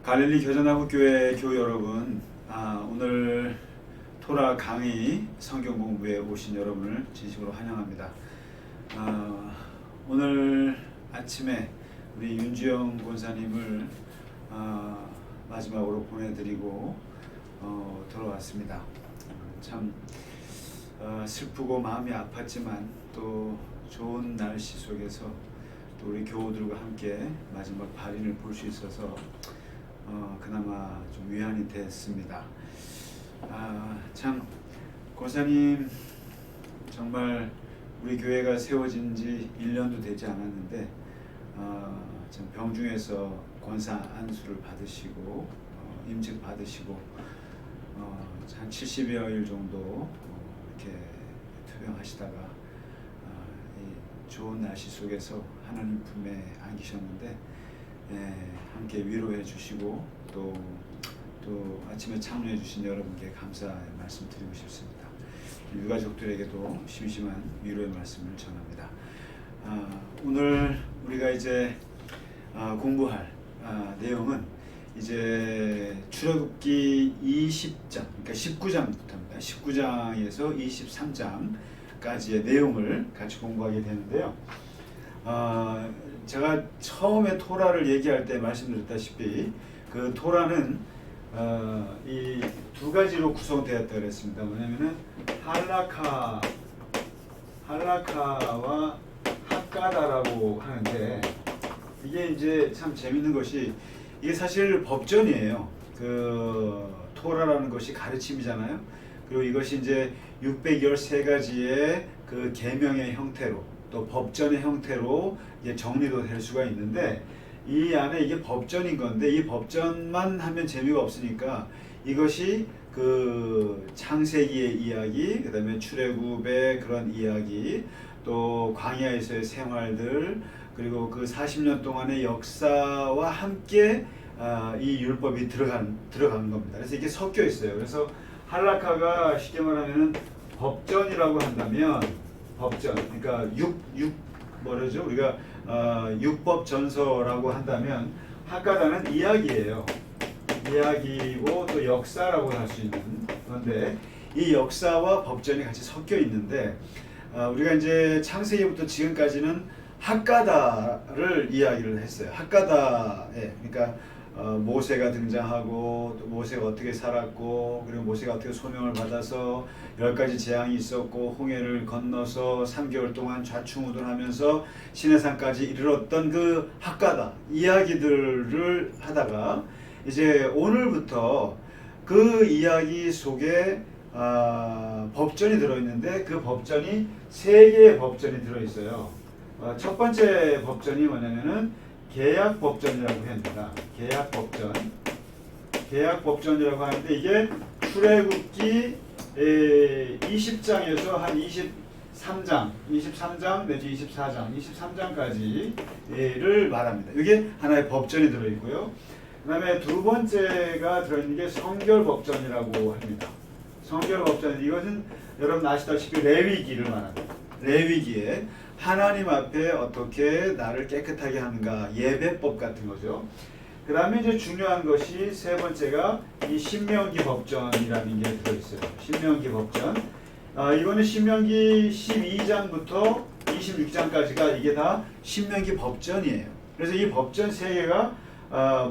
갈릴리 겨자나무교회 교회 여러분, 오늘 토라 강의 성경 공부에 오신 여러분을 진심으로 환영합니다. 오늘 아침에 우리 윤주영 권사님을 마지막으로 보내드리고 돌아왔습니다. 참 슬프고 마음이 아팠지만 또 좋은 날씨 속에서 또 우리 교우들과 함께 마지막 발인을 볼 수 있어서 그나마 좀 위안이 됐습니다. 참 권사님 정말 우리 교회가 세워진 지 1년도 되지 않았는데 참 병중에서 권사 안수를 받으시고 임직 받으시고 한 70여일 정도 이렇게 투병하시다가 이 좋은 날씨 속에서 하나님 품에 안기셨는데 함께 위로해 주시고 또 아침에 참여해 주신 여러분께 감사의 말씀 드리고 싶습니다. 유가족들에게도 심심한 위로의 말씀을 전합니다. 오늘 우리가 이제 공부할 내용은 이제 출애굽기 20장, 그러니까 19장부터입니다. 19장에서 23장까지의 내용을 같이 공부하게 되는데요. 제가 처음에 토라를 얘기할 때 말씀드렸다시피 그 토라는 이 두 가지로 구성되었다 그랬습니다. 뭐냐면은 할라카와 핫가다라고 하는데 이게 이제 참 재밌는 것이 이게 사실 법전이에요. 그 토라라는 것이 가르침이잖아요. 그리고 이것이 이제 613가지의 그 계명의 형태로 또 법전의 형태로 이게 정리도 될 수가 있는데 이 안에 이게 법전인 건데 이 법전만 하면 재미가 없으니까 이것이 그 창세기의 이야기, 그 다음에 출애굽의 그런 이야기, 또 광야에서의 생활들, 그리고 그 40년 동안의 역사와 함께 이 율법이 들어간 겁니다. 그래서 이게 섞여 있어요. 그래서 할라카가 쉽게 말하면 법전이라고 한다면 법전, 그러니까 뭐라죠? 우리가 율법 전서라고 한다면 핫가다는 이야기예요. 이야기고 또 역사라고 할 수 있는 그런데 이 역사와 법전이 같이 섞여 있는데 우리가 이제 창세기부터 지금까지는 핫가다를 이야기를 했어요. 핫가다에 그러니까 모세가 등장하고 또 모세가 어떻게 살았고 그리고 모세가 어떻게 소명을 받아서 10가지 재앙이 있었고 홍해를 건너서 3개월 동안 좌충우돌하면서 시내산까지 이르렀던 그 핫가다 이야기들을 하다가 이제 오늘부터 그 이야기 속에 법전이 들어있는데 그 법전이 3개의 법전이 들어있어요. 첫 번째 법전이 뭐냐면은 계약법전이라고 합니다. 계약법전이라고 하는데 이게 출애굽기 20장에서 한 23장 내지 23장까지를 말합니다. 이게 하나의 법전이 들어있고요. 그 다음에 두 번째가 들어있는 게 성결법전이라고 합니다. 성결법전, 이것은 여러분 아시다시피 레위기를 말합니다. 레위기에 하나님 앞에 어떻게 나를 깨끗하게 하는가, 예배법 같은 거죠. 그 다음에 이제 중요한 것이 세 번째가 이 신명기 법전이라는 게 들어있어요. 신명기 법전. 이거는 신명기 12장부터 26장까지가 이게 다 신명기 법전이에요. 그래서 이 법전 세 개가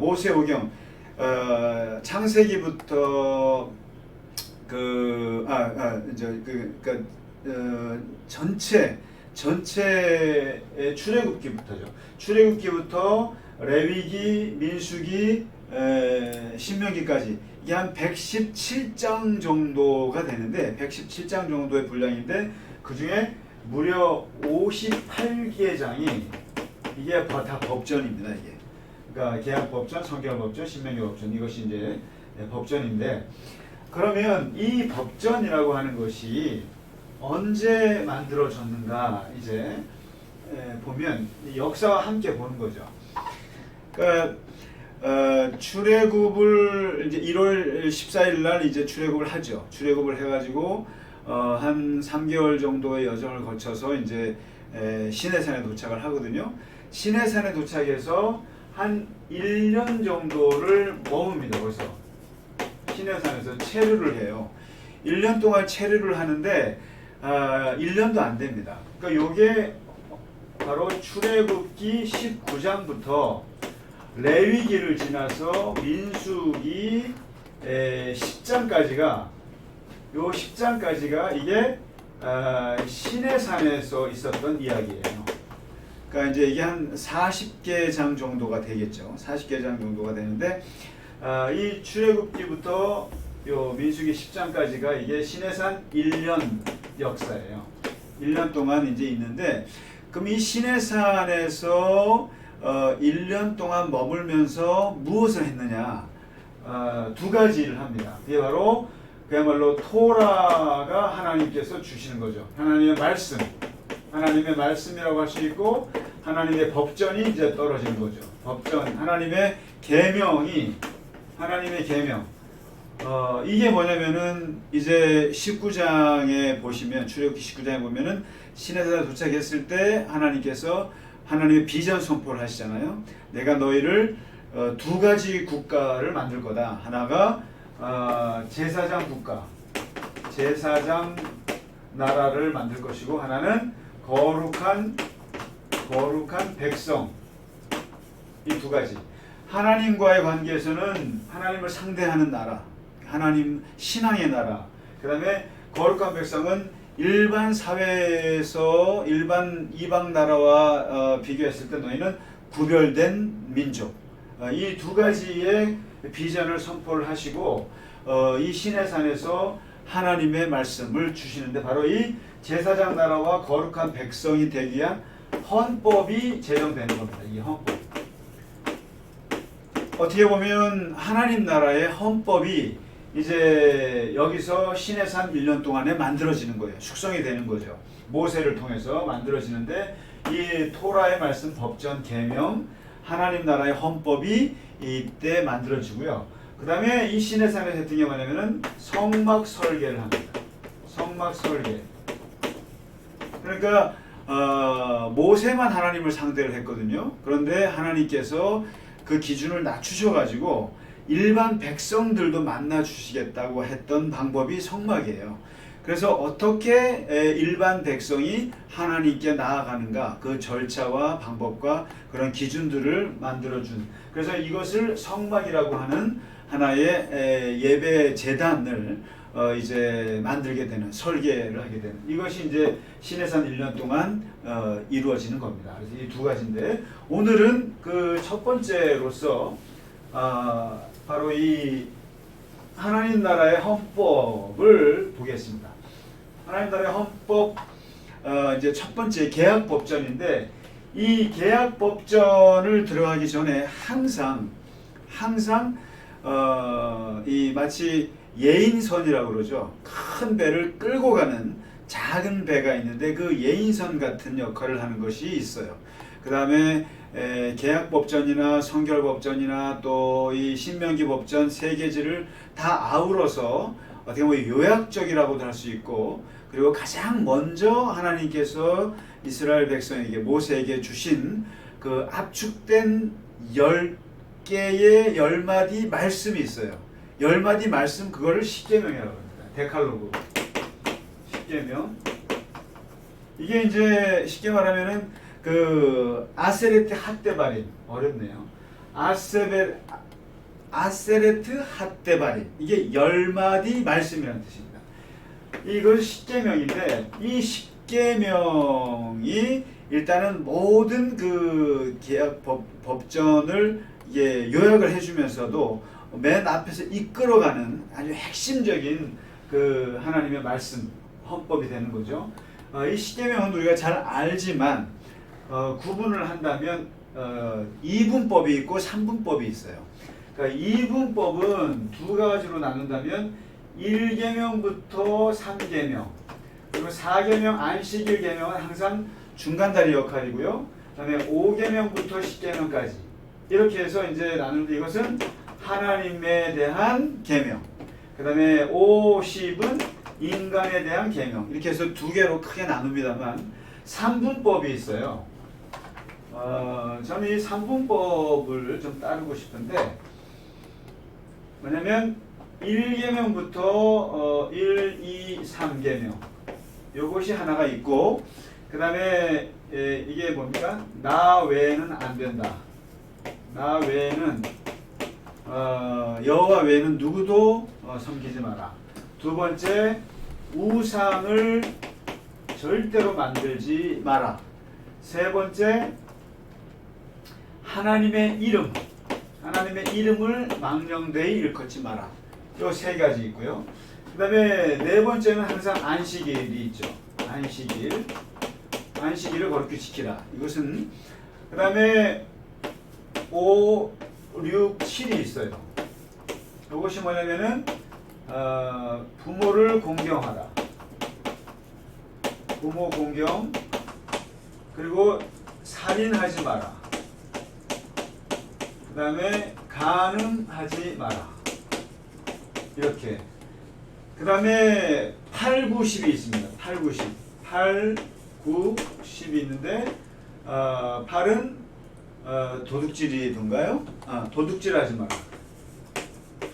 모세오경, 창세기부터 전체의 출애굽기부터죠. 출애굽기부터 레위기, 민수기, 신명기까지 이게 한 117장 정도가 되는데 117장 정도의 분량인데 그 중에 무려 58개의 장이 이게 다 법전입니다. 이게 그러니까 계약법전, 성결법전, 신명기법전 이것이 이제 법전인데 그러면 이 법전이라고 하는 것이 언제 만들어졌는가 이제 보면 역사와 함께 보는 거죠. 그러니까 출애굽을 이제 1월 14일 날 이제 출애굽을 하죠. 출애굽을 해가지고 한 3개월 정도의 여정을 거쳐서 이제 시내산에 도착을 하거든요. 시내산에 도착해서 한 1년 정도를 머뭅니다. 벌써 시내산에서 체류를 해요. 1년 동안 체류를 하는데 1년도 안 됩니다. 그러니까 요게 바로 출애굽기 19장부터 레위기를 지나서 민수기 10장까지가 요 10장까지가 이게 시내산에서 있었던 이야기예요. 그러니까 이제 이게 한 40개 장 정도가 되겠죠. 40개 장 정도가 되는데 이 출애굽기부터 요 민수기 10장까지가 이게 시내산 1년 역사예요. 1년 동안 이제 있는데 그럼 이 시내산에서 1년 동안 머물면서 무엇을 했느냐? 두 가지를 합니다. 그게 바로 그야말로 토라가 하나님께서 주시는 거죠. 하나님의 말씀, 하나님의 말씀이라고 할 수 있고 하나님의 법전이 이제 떨어지는 거죠. 법전, 하나님의 계명이 하나님의 계명. 이게 뭐냐면은 이제 19장에 보시면 출애굽기 19장에 보면은 시내산에 도착했을 때 하나님께서 하나님의 비전 선포를 하시잖아요. 내가 너희를 두 가지 국가를 만들 거다. 하나가 제사장 국가, 제사장 나라를 만들 것이고 하나는 거룩한 백성. 이 두 가지. 하나님과의 관계에서는 하나님을 상대하는 나라, 하나님 신앙의 나라. 그 다음에 거룩한 백성은 일반 사회에서 일반 이방 나라와 비교했을 때 너희는 구별된 민족. 이 두 가지의 비전을 선포를 하시고 이 시내산에서 하나님의 말씀을 주시는데 바로 이 제사장 나라와 거룩한 백성이 되기 위한 헌법이 제정되는 겁니다. 이 헌법. 어떻게 보면 하나님 나라의 헌법이 이제 여기서 시내산 1년 동안에 만들어지는 거예요. 숙성이 되는 거죠. 모세를 통해서 만들어지는데 이 토라의 말씀, 법전, 계명, 하나님 나라의 헌법이 이때 만들어지고요. 그 다음에 이 시내산에서 했던 게 뭐냐면은 성막 설계를 합니다. 성막 설계. 그러니까 모세만 하나님을 상대를 했거든요. 그런데 하나님께서 그 기준을 낮추셔가지고 일반 백성들도 만나 주시겠다고 했던 방법이 성막이에요. 그래서 어떻게 일반 백성이 하나님께 나아가는가 그 절차와 방법과 그런 기준들을 만들어준, 그래서 이것을 성막이라고 하는 하나의 예배 제단을 이제 만들게 되는, 설계를 하게 되는, 이것이 이제 시내산 1년 동안 이루어지는 겁니다. 그래서 이 두 가지인데 오늘은 그 첫 번째로서 바로 이 하나님 나라의 헌법을 보겠습니다. 하나님 나라의 헌법, 이제 첫 번째 계약 법전인데 이 계약 법전을 들어가기 전에 항상 이 마치 예인선이라고 그러죠. 큰 배를 끌고 가는 작은 배가 있는데 그 예인선 같은 역할을 하는 것이 있어요. 그 다음에 계약법전이나 성결법전이나 또 이 신명기 법전 세 개지를 다 아우러서 어떻게 보면 요약적이라고도 할 수 있고, 그리고 가장 먼저 하나님께서 이스라엘 백성에게 모세에게 주신 그 압축된 10개의 10마디 말씀이 있어요. 10마디 말씀, 그거를 십계명이라고 합니다. 데칼로그. 십계명. 이게 이제 쉽게 말하면은 그 아세레트 핫데바림, 어렵네요. 아세레트 핫데바림, 이게 10마디 말씀이라는 뜻입니다. 이것이 십계명인데 이 십계명이 일단은 모든 그 계약 법전을 이게 요약을 해주면서도 맨 앞에서 이끌어가는 아주 핵심적인 그 하나님의 말씀, 헌법이 되는 거죠. 이 십계명은 우리가 잘 알지만 구분을 한다면 2분법이 있고 3분법이 있어요. 그러니까 2분법은 두 가지로 나눈다면 1계명부터 3계명, 그리고 4계명 안식일 계명은 항상 중간다리 역할이고요. 그다음에 5계명부터 10계명까지 이렇게 해서 이제 나누는데 이것은 하나님에 대한 계명, 그다음에 50은 인간에 대한 계명, 이렇게 해서 두 개로 크게 나눕니다만 3분법이 있어요. 저는 이 삼분법을 좀 따르고 싶은데, 뭐냐면 1계명부터 1, 2, 3계명 요것이 하나가 있고, 그 다음에 이게 뭡니까? 나 외에는 안 된다. 나 외에는 여호와 외에는 누구도 섬기지 마라. 두 번째, 우상을 절대로 만들지 마라. 세 번째, 하나님의 이름을 망령되이 일컫지 마라. 요 세 가지 있고요. 그 다음에 네 번째는 항상 안식일이 있죠. 안식일을 거룩히 지키라. 이것은 그 다음에 5, 6, 7이 있어요. 이것이 뭐냐면은 부모를 공경하라. 부모 공경, 그리고 살인하지 마라. 그 다음에 간음하지 마라. 이렇게. 그 다음에 8, 9, 10이 있습니다. 8, 9, 10. 8, 9, 10이 있는데 8은 도둑질이던가요? 도둑질 하지 마라.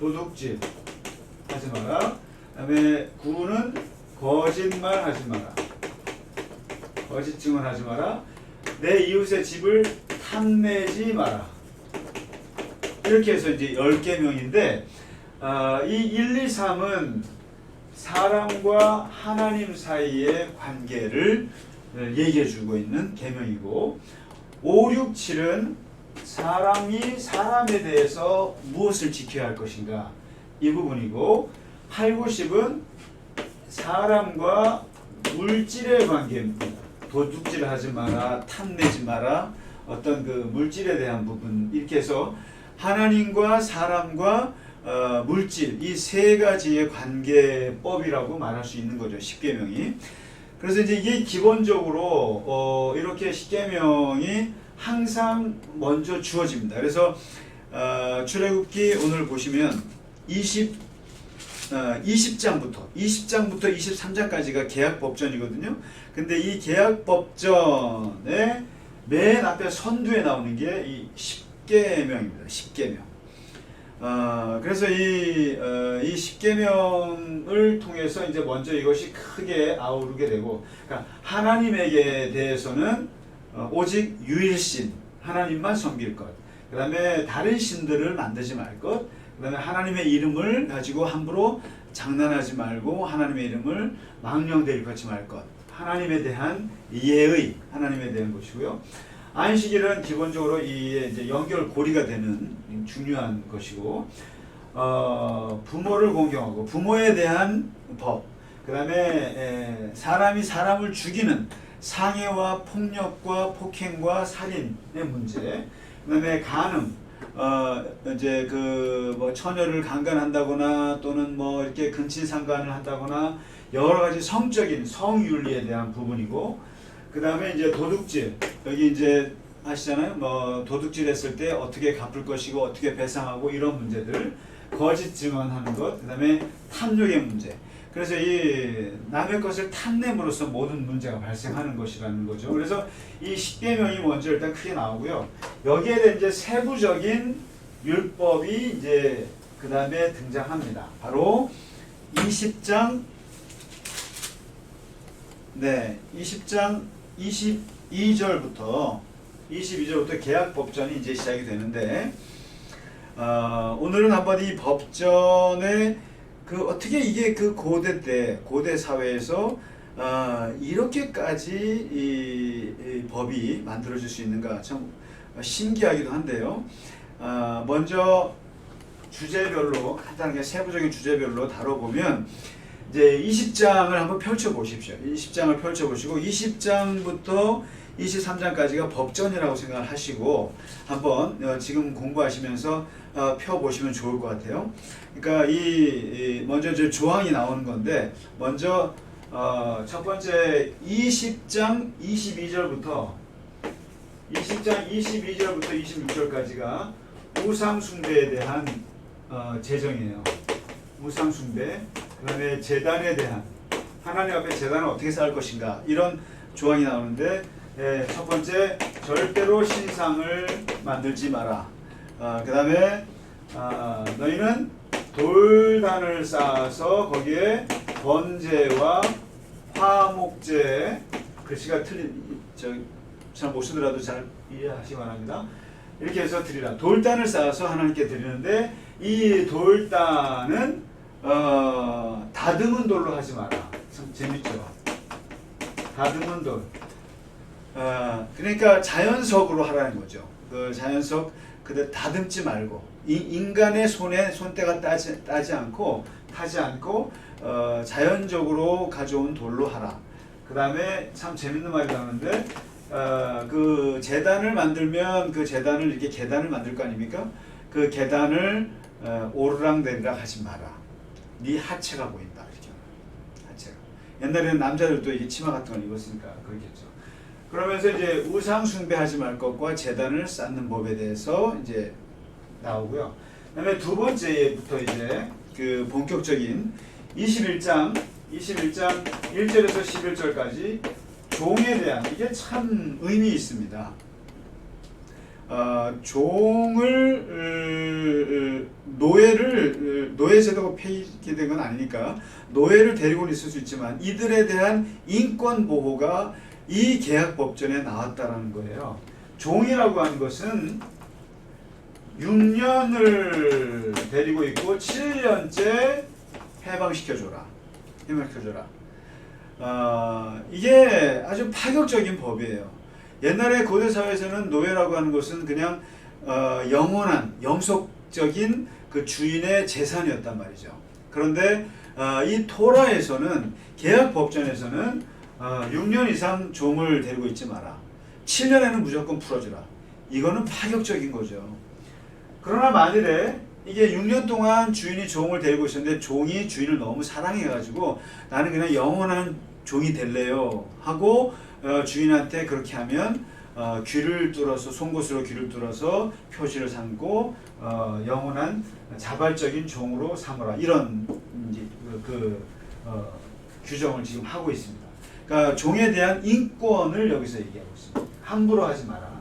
도둑질 하지 마라. 그 다음에 9는 거짓말 하지 마라. 거짓 증언하지 마라. 내 이웃의 집을 탐내지 마라. 이렇게 해서 이제 10계명인데, 이 1, 2, 3은 사람과 하나님 사이의 관계를 얘기해 주고 있는 계명이고, 5, 6, 7은 사람이 사람에 대해서 무엇을 지켜야 할 것인가, 이 부분이고, 8, 9, 10은 사람과 물질의 관계입니다. 도둑질 하지 마라, 탐내지 마라, 어떤 그 물질에 대한 부분, 이렇게 해서 하나님과 사람과 물질, 이 세 가지의 관계법이라고 말할 수 있는 거죠. 십계명이. 그래서 이제 이게 기본적으로 이렇게 십계명이 항상 먼저 주어집니다. 그래서 출애굽기 오늘 보시면 20장부터 23장까지가 계약법전이거든요. 근데 이 계약법전의 맨 앞에 선두에 나오는 게 이 십계명입니다. 십계명. 그래서 이 십계명을 통해서 이제 먼저 이것이 크게 아우르게 되고, 그러니까 하나님에게 대해서는 오직 유일신 하나님만 섬길 것, 그 다음에 다른 신들을 만들지 말 것, 그 다음에 하나님의 이름을 가지고 함부로 장난하지 말고 하나님의 이름을 망령되이 일컫지 말 것, 하나님에 대한 예의, 하나님에 대한 것이고요. 안식일은 기본적으로 이 이제 연결고리가 되는 중요한 것이고, 부모를 공경하고 부모에 대한 법, 그 다음에 사람이 사람을 죽이는 상해와 폭력과 폭행과 살인의 문제, 그 다음에 간음, 이제 그 뭐 처녀를 강간한다거나 또는 뭐 이렇게 근친상간을 한다거나 여러 가지 성적인 성윤리에 대한 부분이고, 그 다음에 이제 도둑질, 여기 이제 아시잖아요. 뭐 도둑질 했을 때 어떻게 갚을 것이고 어떻게 배상하고 이런 문제들, 거짓 증언하는 것, 그 다음에 탐욕의 문제. 그래서 이 남의 것을 탐냄으로써 모든 문제가 발생하는 것이라는 거죠. 그래서 이 십계명이 먼저 일단 크게 나오고요. 여기에 대한 이제 세부적인 율법이 이제 그 다음에 등장합니다. 바로 20장 22절부터 계약법전이 이제 시작이 되는데, 오늘은 한번 이 법전의 그 어떻게 이게 그 고대 사회에서 이렇게까지 이 법이 만들어질 수 있는가 참 신기하기도 한데요. 먼저 주제별로 간단하게 세부적인 주제별로 다뤄보면, 이제 20장을 한번 펼쳐보십시오. 20장을 펼쳐보시고 20장부터 23장까지가 법전이라고 생각을 하시고 한번 지금 공부하시면서 펴보시면 좋을 것 같아요. 그러니까 먼저 이제 조항이 나오는 건데, 먼저 첫 번째 20장 22절부터 26절까지가 우상 숭배에 대한 제정이에요. 우상 숭배, 그 다음에 제단에 대한, 하나님 앞에 제단을 어떻게 쌓을 것인가, 이런 조항이 나오는데, 첫 번째 절대로 신상을 만들지 마라. 그 다음에 너희는 돌단을 쌓아서 거기에 번제와 화목제, 글씨가 잘 못 쓰더라도 잘 이해하시기 바랍니다. 이렇게 해서 드리라. 돌단을 쌓아서 하나님께 드리는데 이 돌단은 다듬은 돌로 하지 마라. 참 재밌죠. 다듬은 돌. 그러니까 자연석으로 하라는 거죠. 그 자연석 그대로 다듬지 말고 인간의 손때가 타지 않고 자연적으로 가져온 돌로 하라. 그 다음에 참 재밌는 말이 나오는데 그 제단을 만들면 그 제단을 이렇게 계단을 만들 거 아닙니까? 그 계단을 오르락내리락 하지 마라. 네 하체가 보인다. 이렇게 하체가. 옛날에는 남자들도 이게 치마 같은 걸 입었으니까 그렇겠죠. 그러면서 이제 우상 숭배하지 말 것과 제단을 쌓는 법에 대해서 이제 나오고요. 그다음에 두 번째부터 이제 그 본격적인 21장 1절에서 11절까지 종에 대한 이게 참 의미 있습니다. 종을 노예 제도가 폐기된 건 아니니까 노예를 데리고는 있을 수 있지만 이들에 대한 인권 보호가 이 계약 법전에 나왔다라는 거예요. 종이라고 하는 것은 6년을 데리고 있고 7년째 해방시켜줘라. 이게 아주 파격적인 법이에요. 옛날에 고대 사회에서는 노예라고 하는 것은 그냥 영원한 영속적인 그 주인의 재산이었단 말이죠. 그런데 이 토라에서는 계약 법전에서는 6년 이상 종을 데리고 있지 마라. 7년에는 무조건 풀어주라. 이거는 파격적인 거죠. 그러나 만일에 이게 6년 동안 주인이 종을 데리고 있었는데 종이 주인을 너무 사랑해가지고 나는 그냥 영원한 종이 될래요 하고 주인한테 그렇게 하면 귀를 뚫어서 송곳으로 귀를 뚫어서 표시를 삼고 영원한 자발적인 종으로 삼으라. 이런 규정을 지금 하고 있습니다. 그러니까 종에 대한 인권을 여기서 얘기하고 있습니다. 함부로 하지 마라.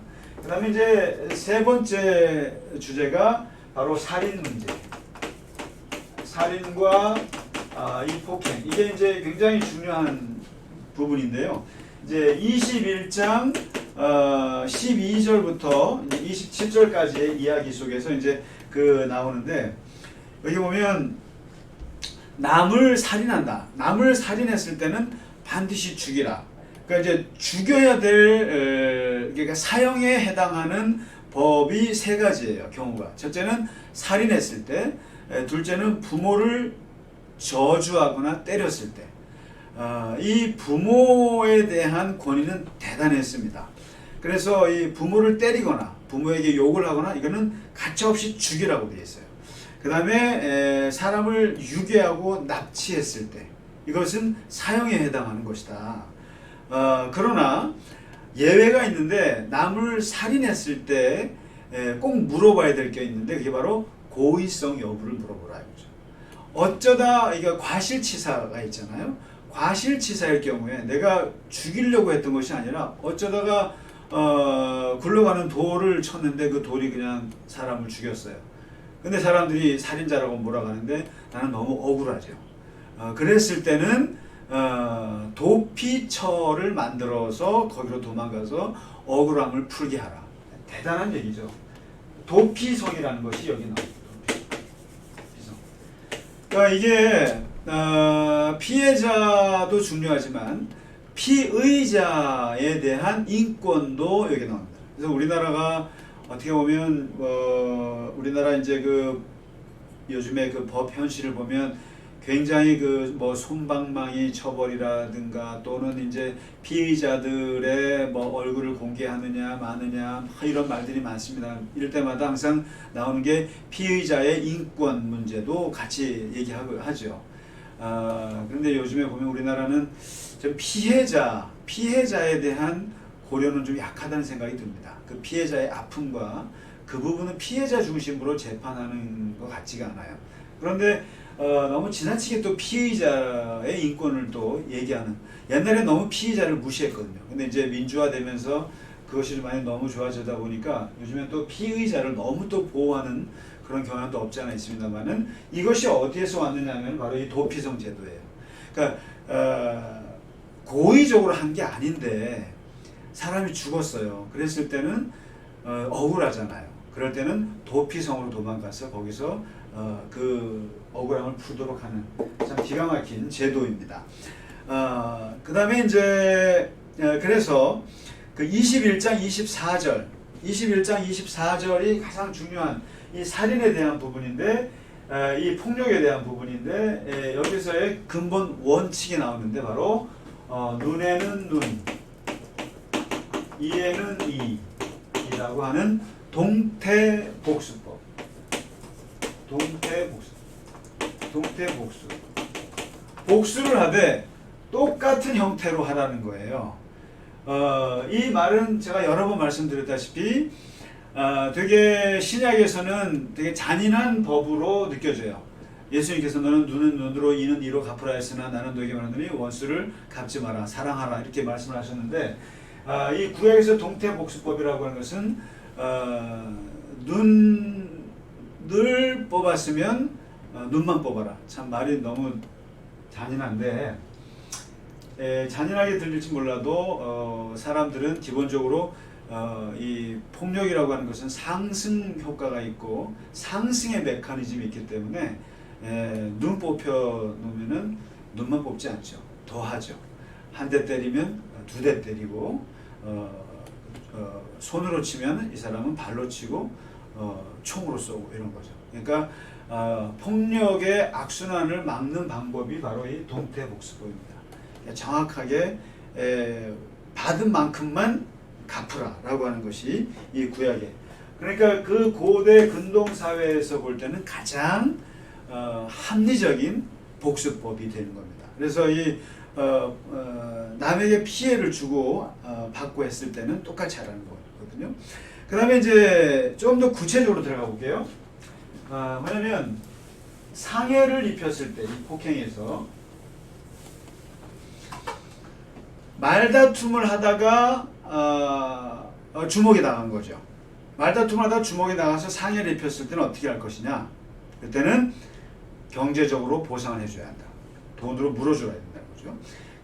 그 다음에 이제 세 번째 주제가 바로 살인 문제. 살인과 이 폭행. 이게 이제 굉장히 중요한 부분인데요. 이제 21장 12절부터 27절까지의 이야기 속에서 이제 그 나오는데 여기 보면 남을 살인한다. 남을 살인했을 때는 반드시 죽이라. 그러니까 이제 죽여야 될 그러니까 사형에 해당하는 법이 세 가지예요. 경우가. 첫째는 살인했을 때, 둘째는 부모를 저주하거나 때렸을 때. 이 부모에 대한 권위는 대단했습니다. 그래서 이 부모를 때리거나 부모에게 욕을 하거나 이거는 가차없이 죽이라고 되어 있어요. 그 다음에 사람을 유괴하고 납치했을 때 이것은 사형에 해당하는 것이다. 그러나 예외가 있는데 남을 살인했을 때 꼭 물어봐야 될 게 있는데 그게 바로 고의성 여부를 물어보라 이거죠. 어쩌다 이게 과실치사가 있잖아요. 과실치사일 경우에 내가 죽이려고 했던 것이 아니라 어쩌다가 굴러가는 돌을 쳤는데 그 돌이 그냥 사람을 죽였어요. 근데 사람들이 살인자라고 몰아가는데 나는 너무 억울하죠. 그랬을 때는 도피처를 만들어서 거기로 도망가서 억울함을 풀게 하라. 대단한 얘기죠. 도피성이라는 것이 여기 나옵니다. 도피성. 그러니까 이게 피해자도 중요하지만 피의자에 대한 인권도 여기 나옵니다. 그래서 우리나라가 어떻게 보면 우리나라 이제 그 요즘에 그 법 현실을 보면 굉장히 그 뭐 솜방망이 처벌이라든가 또는 이제 피의자들의 뭐 얼굴을 공개하느냐 마느냐 이런 말들이 많습니다. 이럴 때마다 항상 나오는 게 피의자의 인권 문제도 같이 얘기하고 하죠. 그런데 요즘에 보면 우리나라는 좀 피해자에 대한 고려는 좀 약하다는 생각이 듭니다. 그 피해자의 아픔과 그 부분은 피해자 중심으로 재판하는 것 같지가 않아요. 그런데 너무 지나치게 또 피의자의 인권을 또 얘기하는 옛날에 너무 피의자를 무시했거든요. 근데 이제 민주화되면서 그것이 많이 너무 좋아지다 보니까 요즘엔 또 피의자를 너무 또 보호하는 그런 경향도 없지 않아 있습니다만은 이것이 어디에서 왔느냐면 바로 이 도피성 제도예요. 그러니까 고의적으로 한 게 아닌데 사람이 죽었어요. 그랬을 때는 억울하잖아요. 그럴 때는 도피성으로 도망가서 거기서 그 억울함을 풀도록 하는 참 기가 막힌 제도입니다. 그 다음에 이제 그래서 그 21장 24절이 가장 중요한 이 살인에 대한 부분인데 이 폭력에 대한 부분인데 여기서의 근본 원칙이 나오는데 바로 눈에는 눈, 이에는 이라고 하는 동태복수법. 동태복수. 복수를 하되 똑같은 형태로 하라는 거예요. 이 말은 제가 여러 번 말씀드렸다시피 되게 신약에서는 되게 잔인한 법으로 느껴져요. 예수님께서 너는 눈은 눈으로 이는 이로 갚으라 했으나 나는 너에게 말하노니 원수를 갚지 마라 사랑하라 이렇게 말씀을 하셨는데 이 구약에서 동태복수법이라고 하는 것은 눈을 뽑았으면 눈만 뽑아라. 참 말이 너무 잔인한데 잔인하게 들릴지 몰라도 사람들은 기본적으로 이 폭력이라고 하는 것은 상승 효과가 있고 상승의 메커니즘이 있기 때문에 눈 뽑혀 놓으면은 눈만 뽑지 않죠. 더 하죠. 한 대 때리면 두 대 때리고 손으로 치면 이 사람은 발로 치고 총으로 쏘고 이런 거죠. 그러니까 폭력의 악순환을 막는 방법이 바로 이 동태복수법입니다. 정확하게 받은 만큼만 갚으라라고 하는 것이 이 구약에. 그러니까 그 고대 근동 사회에서 볼 때는 가장 합리적인 복수법이 되는 겁니다. 그래서 이 남에게 피해를 주고 받고 했을 때는 똑같이 하라는 거거든요. 그 다음에 이제 좀 더 구체적으로 들어가 볼게요. 뭐냐면 상해를 입혔을 때 이 폭행에서 말다툼을 하다가 주먹이 나간 거죠. 말다툼을 하다가 주먹이 나가서 상해를 입혔을 때는 어떻게 할 것이냐. 그때는 경제적으로 보상을 해줘야 한다. 돈으로 물어줘야 된다는 거죠.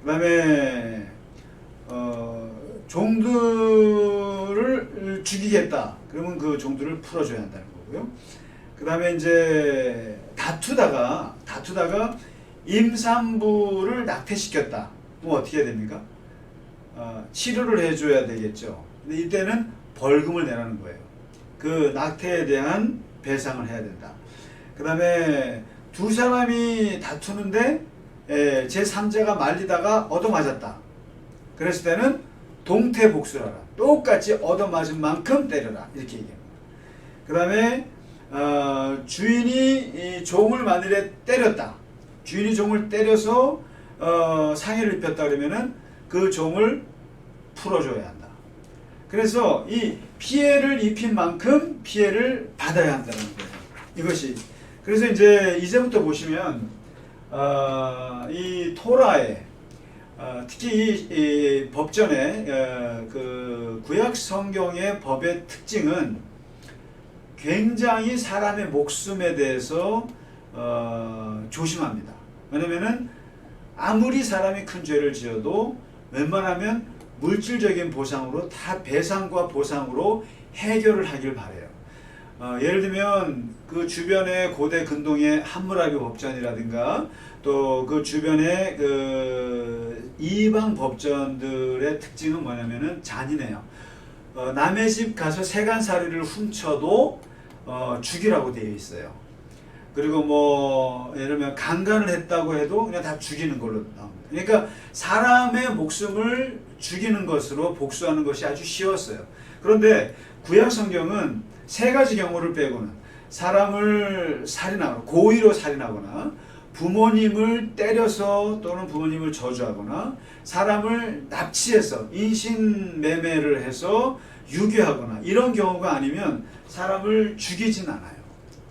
그 다음에 종들을 죽이겠다. 그러면 그 종들을 풀어줘야 한다는 거고요. 그 다음에 이제 다투다가 임산부를 낙태시켰다. 그럼 어떻게 해야 됩니까? 치료를 해줘야 되겠죠. 근데 이때는 벌금을 내라는 거예요. 그 낙태에 대한 배상을 해야 된다. 그 다음에 두 사람이 다투는데 제3자가 말리다가 얻어맞았다. 그랬을 때는 동태복수하라. 똑같이 얻어맞은 만큼 때려라. 이렇게 얘기합니다. 그 다음에 주인이 이 종을 만일에 때렸다. 주인이 종을 때려서 상해를 입혔다 그러면은 그 종을 풀어줘야 한다. 그래서 이 피해를 입힌 만큼 피해를 받아야 한다는 거예요. 이것이. 그래서 이제부터 보시면 이 토라에 특히 이 법전에 그 구약 성경의 법의 특징은 굉장히 사람의 목숨에 대해서 조심합니다. 왜냐면은 아무리 사람이 큰 죄를 지어도 웬만하면 물질적인 보상으로 다 배상과 보상으로 해결을 하길 바래요. 예를 들면 그 주변의 고대 근동의 함무라비 법전이라든가 또 그 주변의 그 이방 법전들의 특징은 뭐냐면은 잔인해요. 남의 집 가서 세간살이를 훔쳐도 죽이라고 되어 있어요. 그리고 뭐 예를 들면 강간을 했다고 해도 그냥 다 죽이는 걸로 나옵니다. 그러니까 사람의 목숨을 죽이는 것으로 복수하는 것이 아주 쉬웠어요. 그런데 구약 성경은 세 가지 경우를 빼고는 사람을 살인하거나 고의로 살인하거나 부모님을 때려서 또는 부모님을 저주하거나 사람을 납치해서 인신매매를 해서 유괴하거나 이런 경우가 아니면 사람을 죽이진 않아요.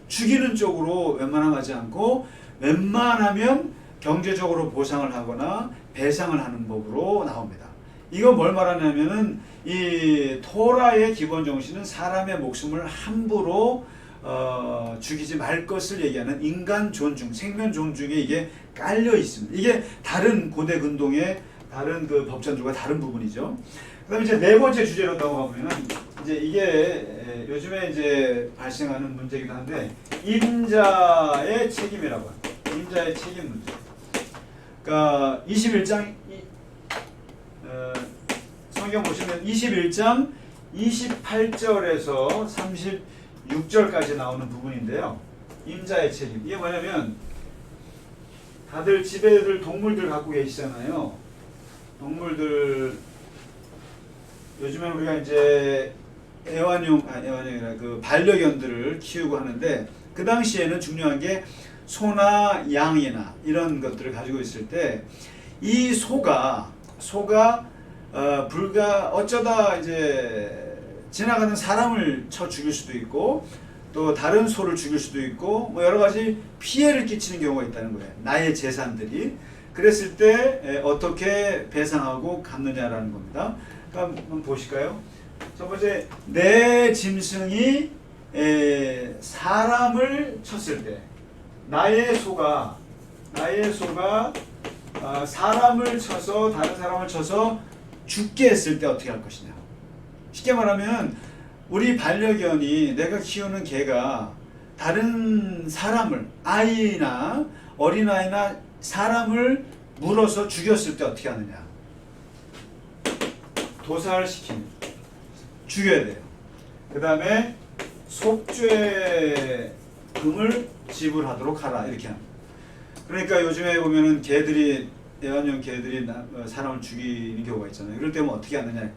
죽이는 쪽으로 웬만하면 하지 않고 웬만하면 경제적으로 보상을 하거나 배상을 하는 법으로 나옵니다. 이거 뭘 말하냐면은 이 토라의 기본 정신은 사람의 목숨을 함부로 죽이지 말 것을 얘기하는 인간 존중, 생명 존중에 이게 깔려 있습니다. 이게 다른 고대 근동의 다른 그 법전들과 다른 부분이죠. 그다음에 이제 네 번째 주제로 넘어가 보면은 이제 이게 요즘에 이제 발생하는 문제이기도 한데 임자의 책임이라고 합니다. 임자의 책임 문제. 그러니까 21장 성경 보시면 21장 28절에서 36절까지 나오는 부분인데요. 임자의 책임. 이게 뭐냐면 다들 집에들 동물들 갖고 계시잖아요. 동물들 요즘에 우리가 이제 애완용이라 그 반려견들을 키우고 하는데 그 당시에는 중요한 게 소나 양이나 이런 것들을 가지고 있을 때 이 소가 불가 어쩌다 이제 지나가는 사람을 쳐 죽일 수도 있고 또 다른 소를 죽일 수도 있고 뭐 여러 가지 피해를 끼치는 경우가 있다는 거예요. 나의 재산들이. 그랬을 때 어떻게 배상하고 갚느냐라는 겁니다. 그럼 한번 보실까요? 첫 번째, 내 짐승이 사람을 쳤을 때 나의 소가 사람을 쳐서 다른 사람을 쳐서 죽게 했을 때 어떻게 할 것이냐. 쉽게 말하면 우리 반려견이 내가 키우는 개가 다른 사람을 아이나 어린아이나 사람을 물어서 죽였을 때 어떻게 하느냐. 도살시키는 죽여야 돼요. 그 다음에 속죄금을 지불하도록 하라 이렇게 합니다. 그러니까 요즘에 보면은 애완용 개들이 사람을 죽이는 경우가 있잖아요. 이럴 때면 어떻게 하느냐.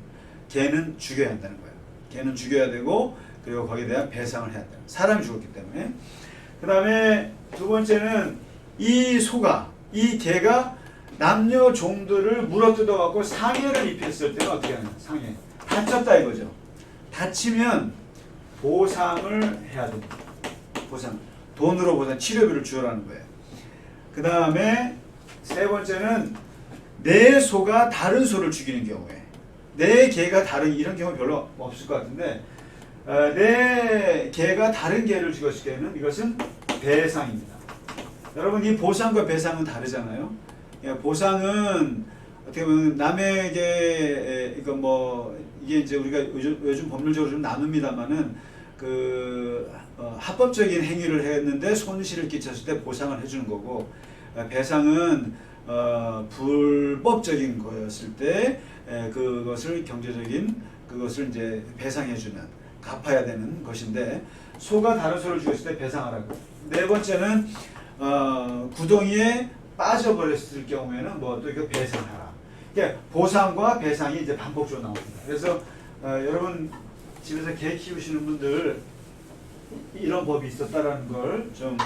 개는 죽여야 한다는 거예요. 개는 죽여야 되고 그리고 거기에 대한 배상을 해야 돼요. 사람이 죽었기 때문에. 그 다음에 두 번째는 이 개가 남녀 종들을 물어뜯어 갖고 상해를 입혔을 때는 어떻게 하냐. 상해. 다쳤다 이거죠. 다치면 보상을 해야 됩니다. 돈으로 보상, 치료비를 주라는 거예요. 그 다음에 세 번째는 내 소가 다른 소를 죽이는 경우에 내 개가 다른 이런 경우 별로 없을 것 같은데 내 개가 다른 개를 죽였을 때는 이것은 배상입니다. 여러분 이 보상과 배상은 다르잖아요. 보상은 어떻게 보면 남에게 이게 이제 우리가 요즘 법률적으로 좀 나눕니다만은 합법적인 행위를 했는데 손실을 끼쳤을 때 보상을 해주는 거고 배상은 불법적인 거였을 때 그것을 경제적인 그것을 이제 배상해주는 갚아야 되는 것인데 소가 다른 소를 죽였을 때 배상하라고. 네 번째는 구덩이에 빠져버렸을 경우에는 뭐 또 이거 배상하라. 그러니까 보상과 배상이 이제 반복적으로 나옵니다. 그래서 여러분 집에서 개 키우시는 분들 이런 법이 있었다라는 걸 좀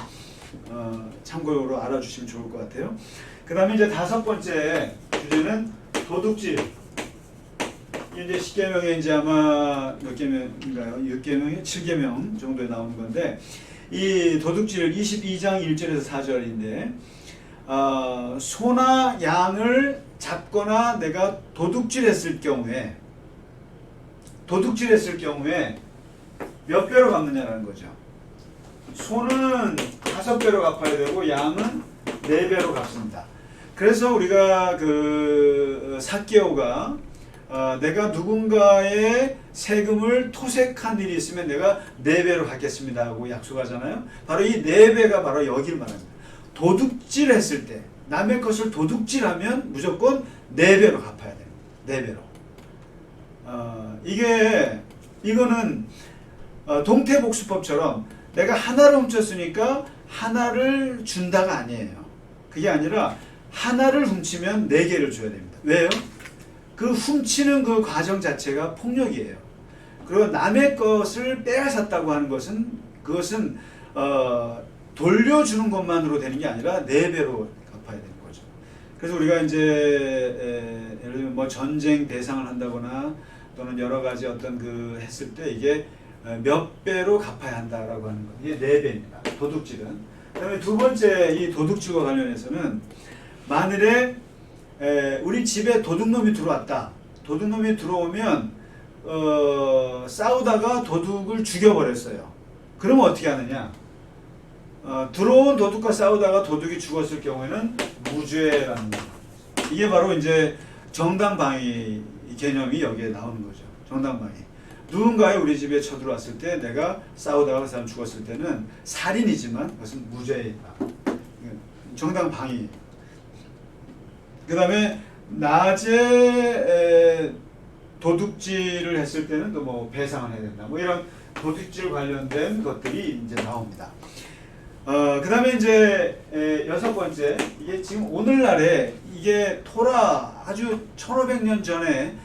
참고로 알아주시면 좋을 것 같아요. 그 다음에 이제 다섯 번째 주제는 도둑질. 이제 10계명에 이제 아마 몇 계명인가요? 6계명에 7계명 정도에 나오는 건데 이 도둑질 22장 1절에서 4절인데 소나 양을 잡거나 내가 도둑질했을 경우에 몇 배로 갚느냐라는 거죠. 소는 5배로 갚아야 되고 양은 4배로 갚습니다. 그래서 우리가 사개오가 내가 누군가의 세금을 토색한 일이 있으면 내가 4배로 갚겠습니다 하고 약속하잖아요. 바로 이 4배가 바로 여기를 말합니다. 도둑질했을 때 남의 것을 도둑질하면 무조건 4배로 갚아야 돼요. 4배로. 이거는 동태복수법처럼 내가 하나를 훔쳤으니까 하나를 준다가 아니에요. 그게 아니라 하나를 훔치면 4개를 줘야 됩니다. 왜요? 그 훔치는 그 과정 자체가 폭력이에요. 그리고 남의 것을 빼앗았다고 하는 것은 그것은 돌려주는 것만으로 되는 게 아니라 4배로 갚아야 되는 거죠. 그래서 우리가 이제 예를 들면 뭐 전쟁 배상을 한다거나 또는 여러 가지 어떤 했을 때 이게 몇 배로 갚아야 한다라고 하는 것. 이게 4배입니다. 도둑질은. 그다음에 두 번째 이 도둑질과 관련해서는 만일에 우리 집에 도둑놈이 들어왔다. 도둑놈이 들어오면 싸우다가 도둑을 죽여버렸어요. 그러면 어떻게 하느냐? 들어온 도둑과 싸우다가 도둑이 죽었을 경우에는 무죄라는 거예요. 이게 바로 이제 정당방위 개념이 여기에 나오는 거죠. 정당방위. 누군가의 우리 집에 쳐들어왔을 때 내가 싸우다가 그 사람 죽었을 때는 살인이지만 그것은 무죄이다. 정당방위. 그 다음에 낮에 도둑질을 했을 때는 또 뭐 배상을 해야 된다. 뭐 이런 도둑질 관련된 것들이 이제 나옵니다. 그 다음에 이제 6번째, 이게 지금 오늘날에 이게 토라 아주 1500년 전에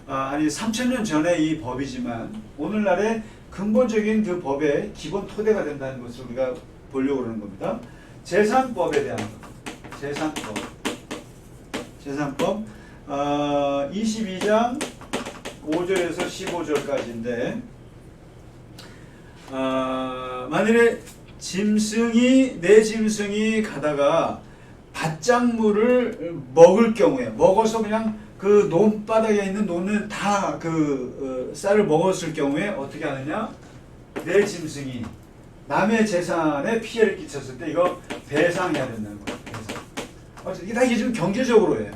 아니 3000년 전에 이 법이지만 오늘날에 근본적인 그 법의 기본 토대가 된다는 것을 우리가 보려고 그러는 겁니다. 재산법에 대한 재산법 22장 5절에서 15절까지인데 만일에 내 짐승이 가다가 밭작물을 먹을 경우에 먹어서 그냥 그 논바닥에 있는 논을 다 그 쌀을 먹었을 경우에 어떻게 하느냐? 내 짐승이 남의 재산에 피해를 끼쳤을 때 이거 배상해야 된다는 거예요. 배상. 이게 다 이게 좀 경제적으로예요.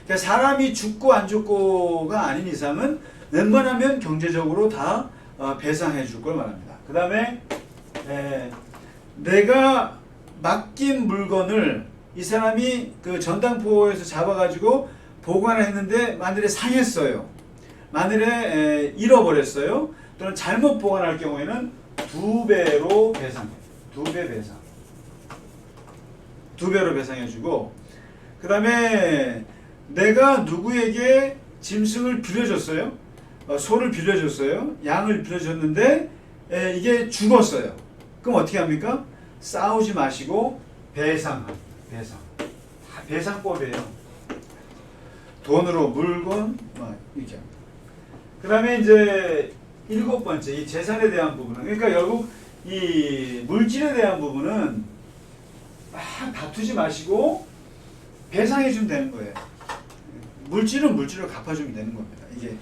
그러니까 사람이 죽고 안 죽고가 아닌 이상은 웬만하면 경제적으로 다 배상해 줄 걸 말합니다. 그 다음에 내가 맡긴 물건을 이 사람이 그 전당포에서 잡아가지고 보관을 했는데 만일에 상했어요. 만일에 잃어버렸어요. 또는 잘못 보관할 경우에는 2배로 배상해요. 2배 배상. 2배로 배상해주고 그 다음에 내가 누구에게 짐승을 빌려줬어요. 소를 빌려줬어요. 양을 빌려줬는데 이게 죽었어요. 그럼 어떻게 합니까? 싸우지 마시고 배상. 배상법이에요. 돈으로 물건 이렇게. 그 다음에 이제 7번째 이 재산에 대한 부분은 그러니까 결국 이 물질에 대한 부분은 막 다투지 마시고 배상해 주면 되는 거예요. 물질은 물질로 갚아주면 되는 겁니다. 이게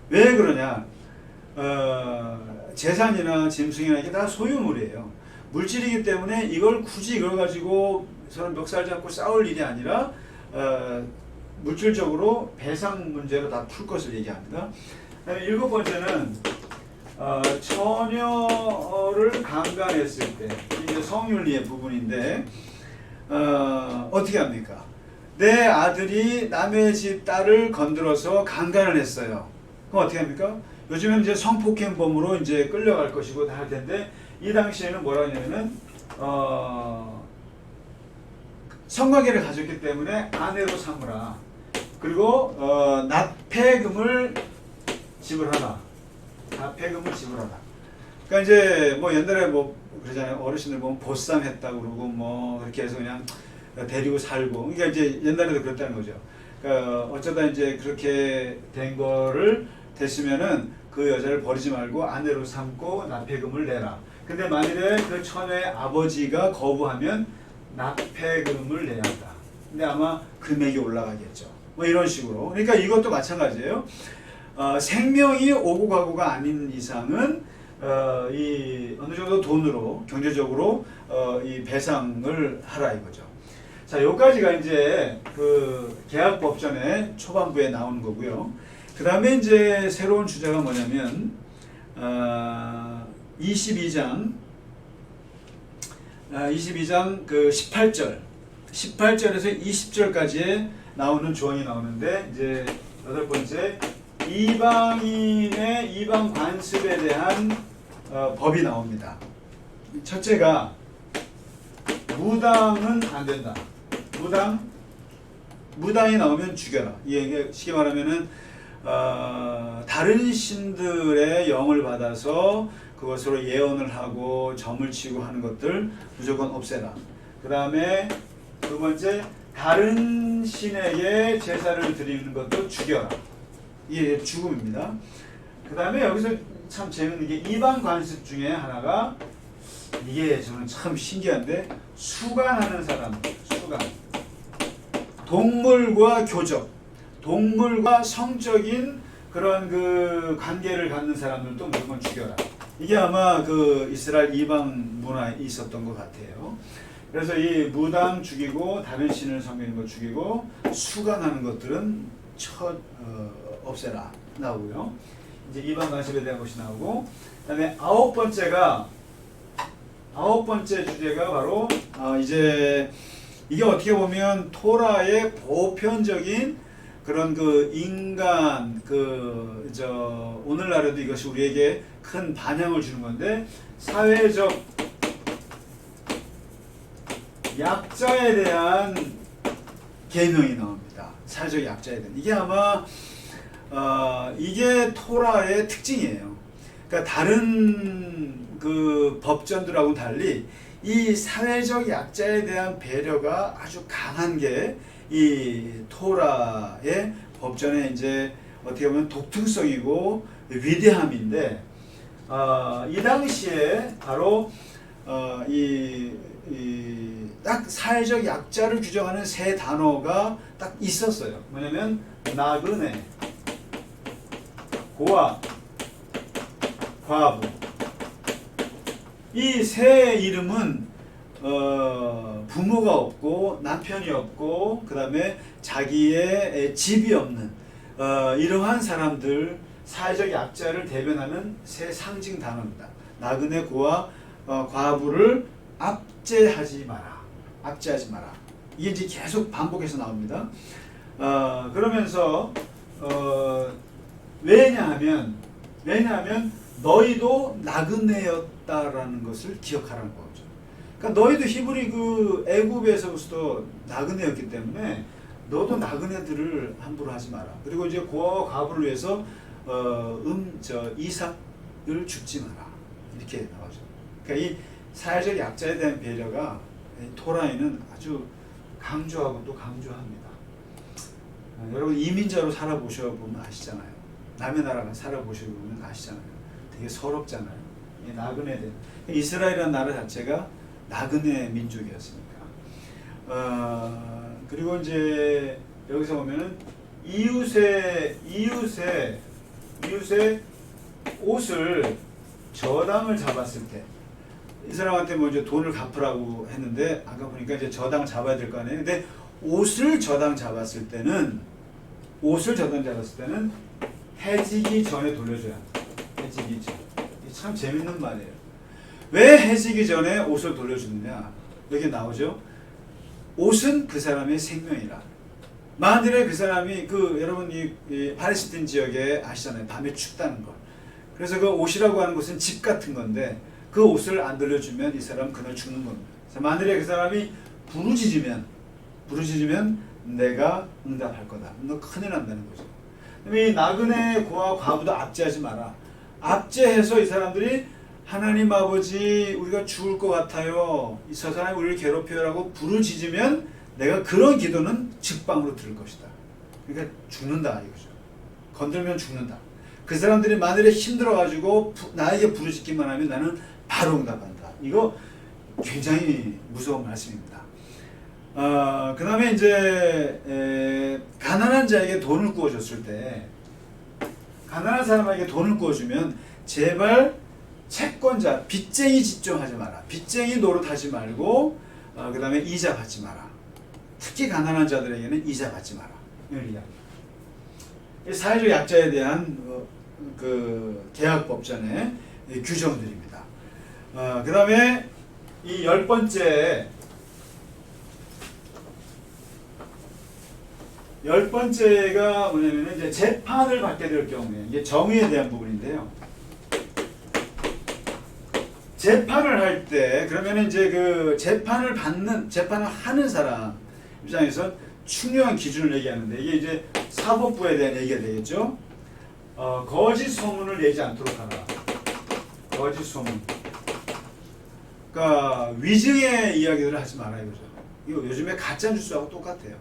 왜 그러냐? 재산이나 짐승이나 이게 다 소유물이에요. 물질이기 때문에 이걸 굳이 이걸 가지고 서로 멱살 잡고 싸울 일이 아니라 물질적으로 배상 문제로 다 풀 것을 얘기합니다. 7번째는 처녀를 강간했을 때 이게 성윤리의 부분인데 어떻게 합니까? 내 아들이 남의 집 딸을 건드려서 강간을 했어요. 그럼 어떻게 합니까? 요즘에는 이제 성폭행범으로 이제 끌려갈 것이고 다 할 텐데 이 당시에는 뭐라 하냐면은 성관계를 가졌기 때문에 아내로 삼으라. 그리고 납폐금을 지불하라. 납폐금을 지불하라. 그러니까 이제 뭐 옛날에 뭐 그러잖아요. 어르신들 보면 보쌈했다고 그러고 뭐 그렇게 해서 그냥 데리고 살고. 그러니까 이제 옛날에도 그랬다는 거죠. 그러니까 어쩌다 이제 그렇게 된 거를 됐으면은 그 여자를 버리지 말고 아내로 삼고 납폐금을 내라. 근데 만일에 그 처녀의 아버지가 거부하면 납폐금을 내야 한다. 근데 아마 금액이 올라가겠죠. 뭐 이런 식으로. 그러니까 이것도 마찬가지예요. 생명이 오고 가고가 아닌 이상은 이 어느 정도 돈으로 경제적으로 이 배상을 하라 이거죠. 자, 여기까지가 이제 그 계약법전의 초반부에 나오는 거고요. 그 다음에 이제 새로운 주제가 뭐냐면 22장 그 18절에서 20절까지에 나오는 조언이 나오는데 이제 8번째 이방 관습에 대한 법이 나옵니다. 첫째가 무당은 안 된다. 무당이 나오면 죽여라. 이게 쉽게 말하면은 다른 신들의 영을 받아서 그것으로 예언을 하고 점을 치고 하는 것들 무조건 없애라. 그 다음에 두 번째 다른 신에게 제사를 드리는 것도 죽여라. 이게 죽음입니다. 그 다음에 여기서 참 재밌는 게 이방 관습 중에 하나가 이게 저는 참 신기한데 수간하는 사람, 수간. 동물과 교적, 동물과 성적인 그런 그 관계를 갖는 사람들도 무조건 죽여라. 이게 아마 그 이스라엘 이방 문화에 있었던 것 같아요. 그래서 이 무당 죽이고 다른 신을 섬기는 것 죽이고 수간하는 것들은 없애라 나오고요. 이제 이방 간섭에 대한 것이 나오고, 그다음에 아홉 번째 주제가 바로 이제 이게 어떻게 보면 토라의 보편적인 그런 그 인간 오늘날에도 이것이 우리에게 큰 반향을 주는 건데, 사회적 약자에 대한 계명이 나옵니다. 사회적 약자에 대한. 이게 아마 이게 토라의 특징이에요. 그러니까 다른 그 법전들하고 달리 이 사회적 약자에 대한 배려가 아주 강한 게 이 토라의 법전의 이제 어떻게 보면 독특성이고 위대함인데, 이 당시에 바로 딱 사회적 약자를 규정하는 세 단어가 딱 있었어요. 뭐냐면 나그네, 고아, 과부. 이 세 이름은 부모가 없고 남편이 없고 그 다음에 자기의 집이 없는 이러한 사람들, 사회적 약자를 대변하는 세 상징 단어입니다. 나그네, 고아, 과부를 압제하지 마라. 압제하지 마라. 이게 이제 계속 반복해서 나옵니다. 그러면서 왜냐하면 너희도 나그네였다라는 것을 기억하라는 거죠. 그러니까 너희도 히브리 그 애굽에서부터 나그네였기 때문에 너도 나그네들을 함부로 하지 마라. 그리고 이제 고아와 과부를 위해서 이삭을 죽지 마라. 이렇게 나오죠. 그러니까 이 사회적 약자에 대한 배려가 토라에는 아주 강조하고 또 강조합니다. 여러분 이민자로 살아보셔보면 아시잖아요. 남의 나라가 살아보셔보면 아시잖아요. 되게 서럽잖아요. 나그네들. 이스라엘이라는 나라 자체가 나그네 민족이었으니까. 그리고 이제 여기서 보면은 이웃의 옷을 저당을 잡았을 때, 이 사람한테 뭐 이제 돈을 갚으라고 했는데 아까 보니까 이제 저당을 잡아야 될 거 아니에요. 근데 옷을 저당 잡았을 때는 해지기 전에 돌려줘야 합니다. 해지기 전. 참 재밌는 말이에요. 왜 해지기 전에 옷을 돌려주느냐? 여기 나오죠. 옷은 그 사람의 생명이라. 만일에 그 사람이 여러분 이 팔레스틴 지역에 아시잖아요. 밤에 춥다는 걸. 그래서 그 옷이라고 하는 것은 집 같은 건데 그 옷을 안 돌려주면 이 사람 그날 죽는 겁니다. 그래서 만일에 그 사람이 부르짖으면 내가 응답할 거다. 너 큰일 난다는 거죠. 이 나그네 고아 과부도 압제하지 마라. 압제해서 이 사람들이 하나님 아버지 우리가 죽을 것 같아요. 저 사람이 우리를 괴롭혀라고 부르짖으면 내가 그런 기도는 직방으로 들을 것이다. 그러니까 죽는다 이거죠. 건들면 죽는다. 그 사람들이 만일에 힘들어가지고 나에게 부르짖기만 하면 나는 바로 응답한다. 이거 굉장히 무서운 말씀입니다. 그 다음에 이제 가난한 자에게 돈을 구워줬을 때, 가난한 사람에게 돈을 구워주면 제발 채권자, 빚쟁이 짓 좀 하지 마라. 빚쟁이 노릇하지 말고 그 다음에 이자 받지 마라. 특히 가난한 자들에게는 이자 받지 마라. 이런 이야기. 사회적 약자에 대한 그 계약법전의 규정들입니다. 그 다음에 이 10번째가 뭐냐면 이제 재판을 받게 될 경우에, 이게 정의에 대한 부분인데요. 재판을 할 때, 그러면 이제 그 재판을 하는 사람 입장에서 중요한 기준을 얘기하는데, 이게 이제 사법부에 대한 얘기가 되겠죠. 거짓 소문을 내지 않도록 하라. 거짓 소문. 그러니까 위증의 이야기들을 하지 마라 이거죠. 이거 요즘에 가짜 뉴스하고 똑같아요.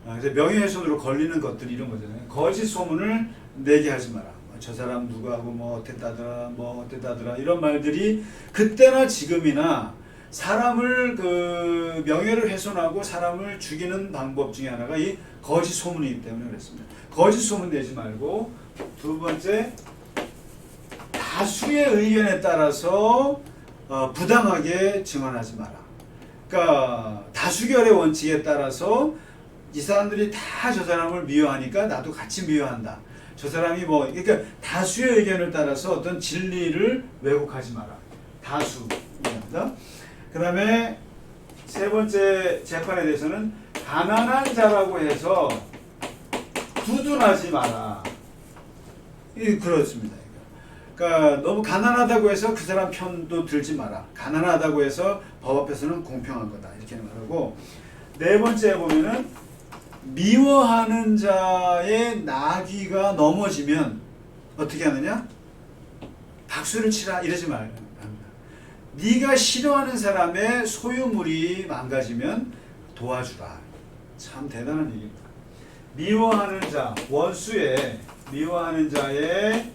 그래서 명예훼손으로 걸리는 것들 이런 거잖아요. 거짓 소문을 내게 하지 마라. 저 사람 누구하고 뭐 어땠다더라 이런 말들이 그때나 지금이나 사람을 그 명예를 훼손하고 사람을 죽이는 방법 중에 하나가 이 거짓 소문이기 때문에 그렇습니다. 거짓 소문 내지 말고, 두 번째, 다수의 의견에 따라서 부당하게 증언하지 마라. 그러니까 다수결의 원칙에 따라서 이 사람들이 다 저 사람을 미워하니까 나도 같이 미워한다. 저 사람이 뭐, 그러니까 다수의 의견을 따라서 어떤 진리를 왜곡하지 마라. 다수 의견입니다. 그 다음에 세 번째 재판에 대해서는 가난한 자라고 해서 두둔하지 마라. 그렇습니다. 그러니까 너무 가난하다고 해서 그 사람 편도 들지 마라. 가난하다고 해서 법 앞에서는 공평한 거다. 이렇게 말하고, 네 번째 보면은 미워하는 자의 나귀가 넘어지면 어떻게 하느냐? 박수를 치라 이러지 말고, 네가 싫어하는 사람의 소유물이 망가지면 도와주라. 참 대단한 얘기입니다. 미워하는 자, 원수의 미워하는 자의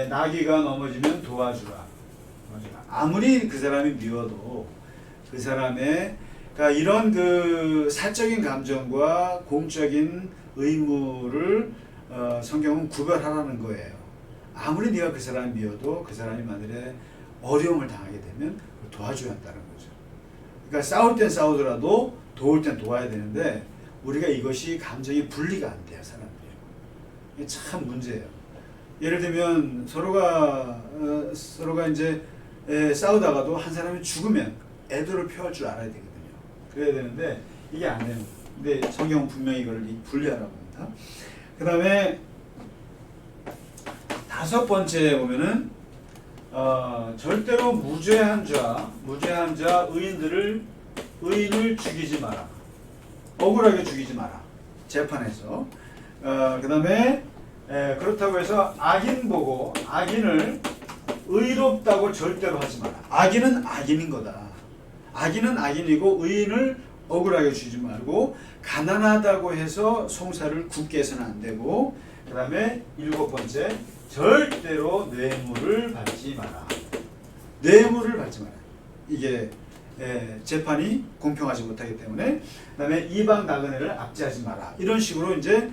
나귀가 넘어지면 도와주라. 아무리 그 사람이 미워도 그 사람의, 그러니까 이런 그 사적인 감정과 공적인 의무를 성경은 구별하라는 거예요. 아무리 네가 그 사람이 미워도 그 사람이 만일에 어려움을 당하게 되면 도와줘야 한다는 거죠. 그러니까 싸울 땐 싸우더라도 도울 땐 도와야 되는데, 우리가 이것이 감정이 분리가 안 돼요, 사람들이. 이게 참 문제예요. 예를 들면 서로가 이제 싸우다가도 한 사람이 죽으면 애도를 표할 줄 알아야 되거든요. 그래야 되는데 이게 안 돼요. 근데 성경은 분명히 이걸 분리하라고 합니다. 그 다음에 다섯 번째 보면은 절대로 무죄한 자 의인을 죽이지 마라. 억울하게 죽이지 마라. 재판에서. 그 다음에 그렇다고 해서 악인 보고 악인을 의롭다고 절대로 하지 마라. 악인은 악인인 거다. 악인은 악인이고 의인을 억울하게 주지 말고, 가난하다고 해서 송사를 굽게 해서는 안 되고, 그 다음에 일곱 번째, 절대로 뇌물을 받지 마라. 뇌물을 받지 마라. 이게 재판이 공평하지 못하기 때문에. 그 다음에 이방 나그네를 압제하지 마라. 이런 식으로 이제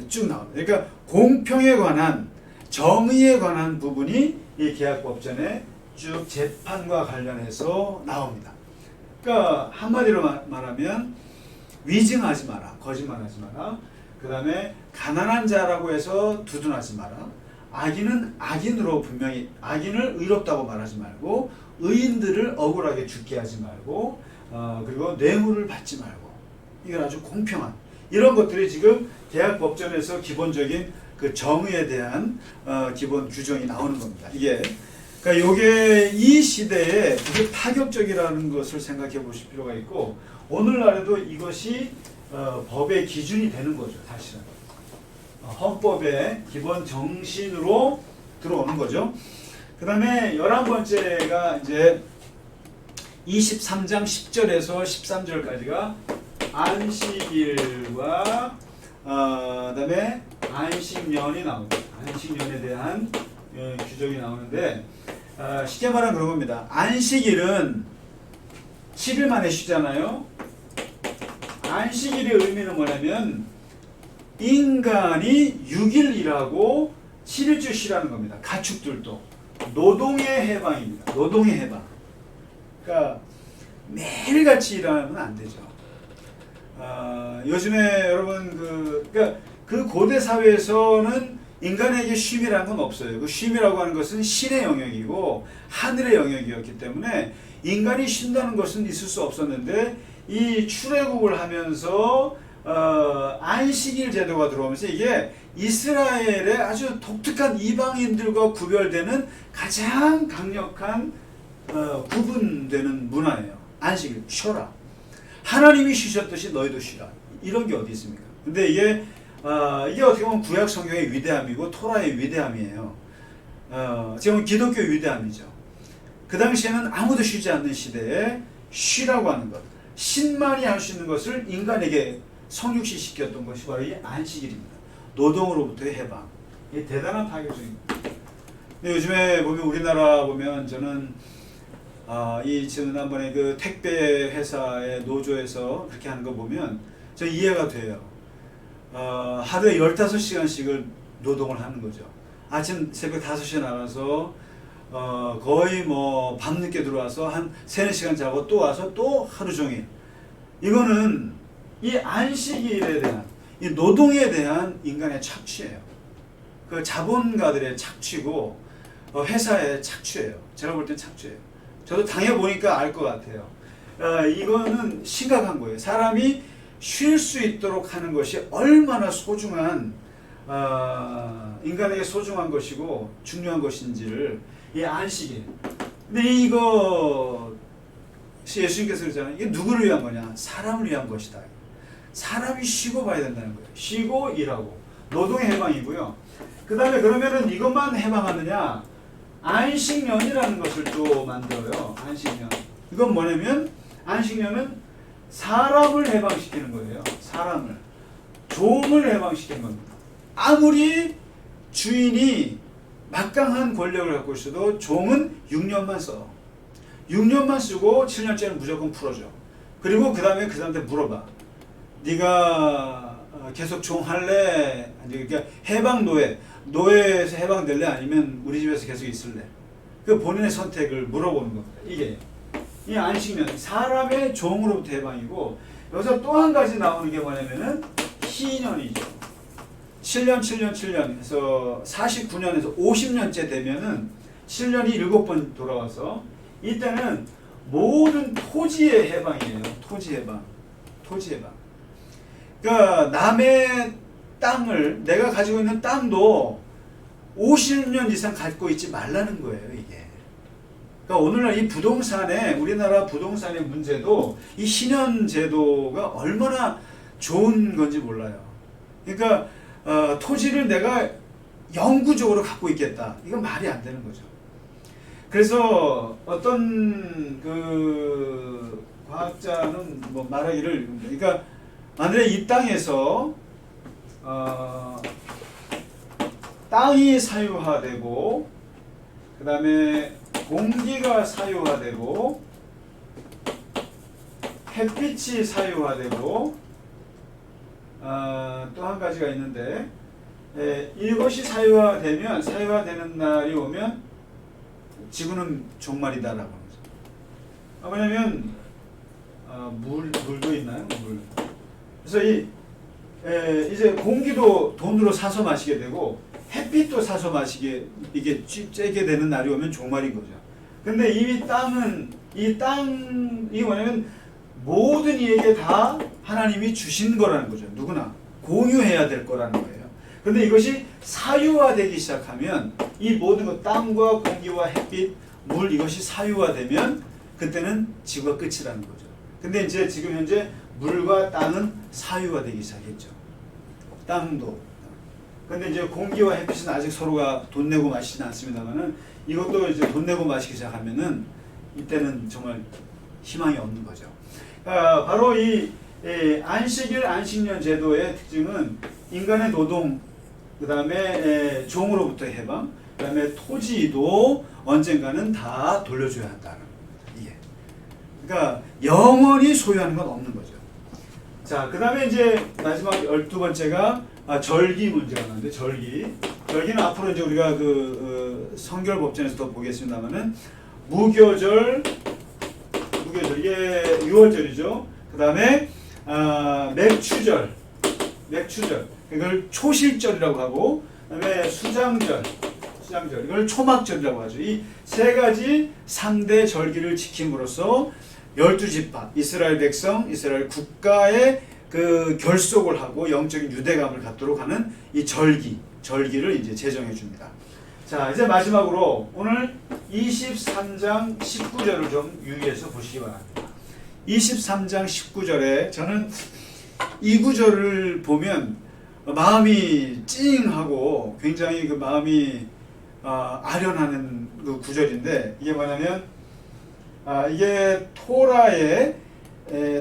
쭉 나옵니다. 그러니까 공평에 관한, 정의에 관한 부분이 이 계약법전에 쭉 재판과 관련해서 나옵니다. 그러니까 한마디로 말하면 위증하지 마라, 거짓말하지 마라. 그 다음에 가난한 자라고 해서 두둔하지 마라. 악인은 악인으로 분명히, 악인을 의롭다고 말하지 말고, 의인들을 억울하게 죽게 하지 말고, 그리고 뇌물을 받지 말고. 이건 아주 공평한, 이런 것들이 지금 계약법전에서 기본적인 그 정의에 대한 기본 규정이 나오는 겁니다. 그러니까 요게 이 시대에 되게 파격적이라는 것을 생각해 보실 필요가 있고, 오늘날에도 이것이 법의 기준이 되는 거죠. 사실은 헌법의 기본 정신으로 들어오는 거죠. 그 다음에 11번째가 이제 23장 10절에서 13절까지가 안식일과 그다음에 안식년이 나옵니다. 안식년에 대한 규정이 나오는데, 쉽게 말하면 그런 겁니다. 안식일은 7일 만에 쉬잖아요. 안식일의 의미는 뭐냐면 인간이 6일 일하고 7일째 쉬라는 겁니다. 가축들도 노동의 해방입니다. 노동의 해방. 그러니까 매일같이 일하면 안 되죠. 요즘에 여러분 그러니까 그 고대 사회에서는 인간에게 쉼이라는 건 없어요. 그 쉼이라고 하는 것은 신의 영역이고 하늘의 영역이었기 때문에 인간이 쉰다는 것은 있을 수 없었는데, 이 출애굽을 하면서 안식일 제도가 들어오면서 이게 이스라엘의 아주 독특한 이방인들과 구별되는 가장 강력한 구분되는 문화예요. 안식일, 쉬어라. 하나님이 쉬셨듯이 너희도 쉬라. 이런 게 어디 있습니까? 근데 이게 어떻게 보면 구약 성경의 위대함이고 토라의 위대함이에요. 지금 기독교의 위대함이죠. 그 당시에는 아무도 쉬지 않는 시대에 쉬라고 하는 것, 신만이 할 수 있는 것을 인간에게 성육시 시켰던 것이 바로 이 안식일입니다. 노동으로부터의 해방. 이게 대단한 파격적입니다. 근데 요즘에 보면 우리나라 보면 저는 이 지난번에 그 택배 회사의 노조에서 그렇게 하는 거 보면 저 이해가 돼요. 하루에 15시간씩을 노동을 하는 거죠. 아침 새벽 5시에 나가서 거의 뭐 밤늦게 들어와서 한 3-4시간 자고 또 와서 또 하루 종일. 이거는 이 안식일에 대한, 이 노동에 대한 인간의 착취예요. 그 자본가들의 착취고 회사의 착취예요. 제가 볼 땐 착취예요. 저도 당해보니까 알 것 같아요. 이거는 심각한 거예요. 사람이 쉴 수 있도록 하는 것이 얼마나 소중한 인간에게 소중한 것이고 중요한 것인지를 이 안식일. 근데 이거 예수님께서 그러잖아요. 이게 누구를 위한 거냐? 사람을 위한 것이다. 사람이 쉬고 봐야 된다는 거예요. 쉬고 일하고 노동의 해방이고요. 그 다음에 그러면은 이것만 해방하느냐? 안식년이라는 것을 또 만들어요. 안식년. 이건 뭐냐면 안식년은 사람을 해방시키는 거예요. 사람을. 종을 해방시키는 겁니다. 아무리 주인이 막강한 권력을 갖고 있어도 종은 6년만 써. 6년만 쓰고 7년째는 무조건 풀어줘. 그리고 그 다음에 그 사람한테 물어봐. 네가 계속 종 할래? 그러니까 해방 노예에서 해방될래? 아니면 우리 집에서 계속 있을래? 그 본인의 선택을 물어보는 겁니다. 이게 이 안식년, 사람의 종으로부터 해방이고, 여기서 또 한 가지 나오는 게 뭐냐면은 희년이죠. 7년 해서 49년에서 50년째 되면은 7년이 7번 돌아와서 이때는 모든 토지의 해방이에요. 토지 해방. 그러니까 남의 땅을, 내가 가지고 있는 땅도 50년 이상 갖고 있지 말라는 거예요, 이게. 그러니까 오늘날 이 부동산에, 우리나라 부동산의 문제도 이 신현 제도가 얼마나 좋은 건지 몰라요. 그러니까 토지를 내가 영구적으로 갖고 있겠다. 이건 말이 안 되는 거죠. 그래서 어떤 그 과학자는 뭐 말하기를, 그러니까 만약에 이 땅에서 땅이 사유화되고, 그 다음에 공기가 사유화되고, 햇빛이 사유화되고, 또 한 가지가 있는데, 이것이 사유화되는 날이 오면 지구는 종말이다라고 하는 거죠. 왜냐면 물도 있나요? 물. 그래서 이제 공기도 돈으로 사서 마시게 되고 햇빛도 사서 마시게, 이게 쬐게 되는 날이 오면 종말인 거죠. 근데 이 땅이 뭐냐면 모든 이에게 다 하나님이 주신 거라는 거죠. 누구나 공유해야 될 거라는 거예요. 그런데 이것이 사유화되기 시작하면 이 모든 것, 땅과 공기와 햇빛, 물, 이것이 사유화되면 그때는 지구가 끝이라는 거죠. 근데 이제 지금 현재 물과 땅은 사유화되기 시작했죠. 땅도. 근데 이제 공기와 햇빛은 아직 서로가 돈 내고 마시진 않습니다만은 이것도 이제 돈 내고 마시기 시작하면은 이때는 정말 희망이 없는 거죠. 바로 이 안식일, 안식년 제도의 특징은 인간의 노동, 그 다음에 종으로부터 해방, 그 다음에 토지도 언젠가는 다 돌려줘야 한다는 거예요. 그러니까 영원히 소유하는 건 없는 거죠. 자, 그 다음에 이제 마지막 12번째가 절기 문제가 나는데, 절기는 앞으로 이제 우리가 그 성결 법전에서 더 보겠습니다만은 무교절 이게 6월절이죠. 그 다음에 맥추절 이걸 초실절이라고 하고, 그 다음에 수장절 이걸 초막절이라고 하죠. 이 세 가지 3대 절기를 지킴으로써 12지파 이스라엘 백성, 이스라엘 국가의 그 결속을 하고 영적인 유대감을 갖도록 하는 이 절기를 이제 제정해 줍니다. 자, 이제 마지막으로 오늘 23장 19절을 좀 유의해서 보시기 바랍니다. 23장 19절에 저는 이 구절을 보면 마음이 찡하고 굉장히 그 마음이 아련하는 그 구절인데, 이게 뭐냐면 이게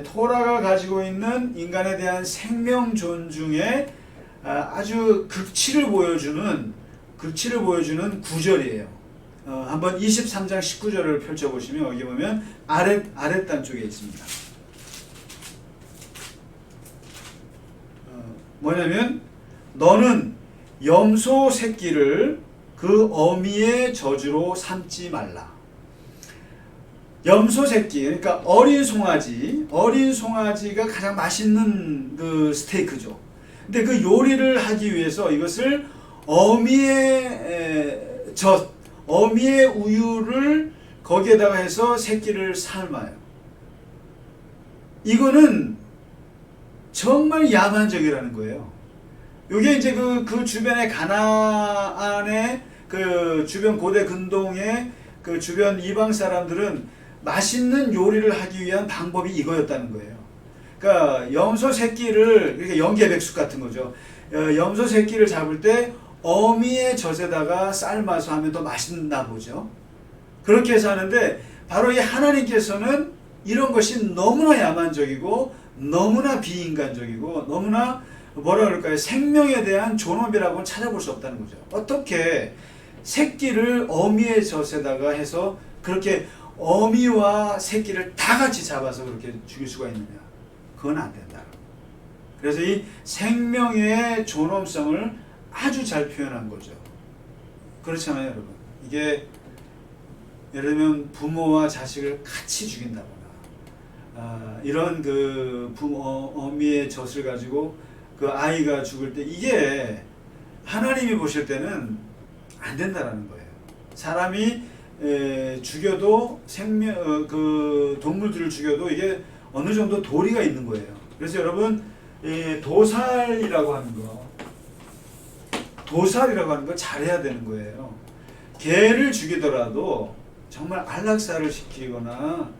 토라가 가지고 있는 인간에 대한 생명 존중의 아주 극치를 보여주는 구절이에요. 한번 23장 19절을 펼쳐보시면 여기 보면 아랫단 쪽에 있습니다. 뭐냐면 너는 염소 새끼를 그 어미의 저주로 삼지 말라. 염소 새끼, 그러니까 어린 송아지가 가장 맛있는 그 스테이크죠. 근데 그 요리를 하기 위해서 이것을 어미의 우유를 거기에다가 해서 새끼를 삶아요. 이거는 정말 야만적이라는 거예요. 이게 이제 그 주변의 가나안의 그 주변 고대 근동의 그 주변 이방 사람들은 맛있는 요리를 하기 위한 방법이 이거였다는 거예요. 그러니까 염소 새끼를, 그러니까 연계백숙 같은 거죠. 염소 새끼를 잡을 때 어미의 젖에다가 삶아서 하면 더 맛있나 보죠. 그렇게 해서 하는데 바로 이 하나님께서는 이런 것이 너무나 야만적이고 너무나 비인간적이고 너무나 뭐라 그럴까요? 생명에 대한 존엄이라고는 찾아볼 수 없다는 거죠. 어떻게 새끼를 어미의 젖에다가 해서 그렇게 어미와 새끼를 다 같이 잡아서 그렇게 죽일 수가 있느냐? 그건 안 된다. 그래서 이 생명의 존엄성을 아주 잘 표현한 거죠. 그렇잖아요, 여러분. 이게 예를 들면 부모와 자식을 같이 죽인다거나 이런 그 어미의 젖을 가지고 그 아이가 죽을 때 이게 하나님이 보실 때는 안 된다라는 거예요. 사람이 죽여도 그 동물들을 죽여도 이게 어느 정도 도리가 있는 거예요. 그래서 여러분 도살이라고 하는 거 잘해야 되는 거예요. 개를 죽이더라도 정말 안락사를 시키거나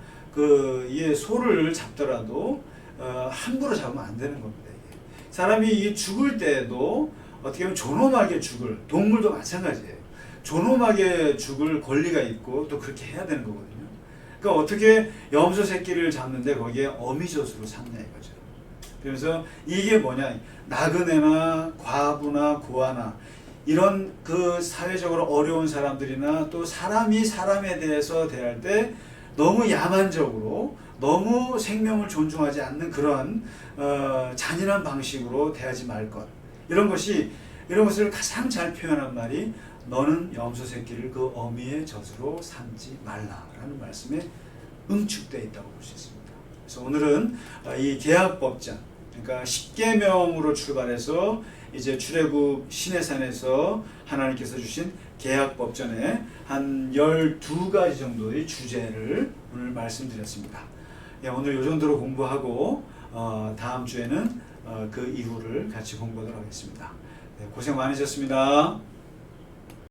소를 잡더라도 함부로 잡으면 안 되는 겁니다. 이게. 사람이 이게 죽을 때도 어떻게 보면 존엄하게 죽을, 동물도 마찬가지예요. 존엄하게 죽을 권리가 있고 또 그렇게 해야 되는 거거든요. 그러니까 어떻게 염소 새끼를 잡는데 거기에 어미젖으로 삼냐 이거죠. 그래서 이게 뭐냐, 나그네나 과부나 고아나 이런 그 사회적으로 어려운 사람들이나 또 사람이 사람에 대해서 대할 때 너무 야만적으로 너무 생명을 존중하지 않는 그런 잔인한 방식으로 대하지 말 것. 이런 것을 가장 잘 표현한 말이 너는 염소 새끼를 그 어미의 젖으로 삼지 말라라는 말씀에 응축되어 있다고 볼 수 있습니다. 그래서 오늘은 이 계약법전, 그러니까 십계명으로 출발해서 이제 출애굽 시내산에서 하나님께서 주신 계약법전의 한 12가지 정도의 주제를 오늘 말씀드렸습니다. 오늘 이 정도로 공부하고 다음 주에는 그 이후를 같이 공부하도록 하겠습니다. 고생 많으셨습니다.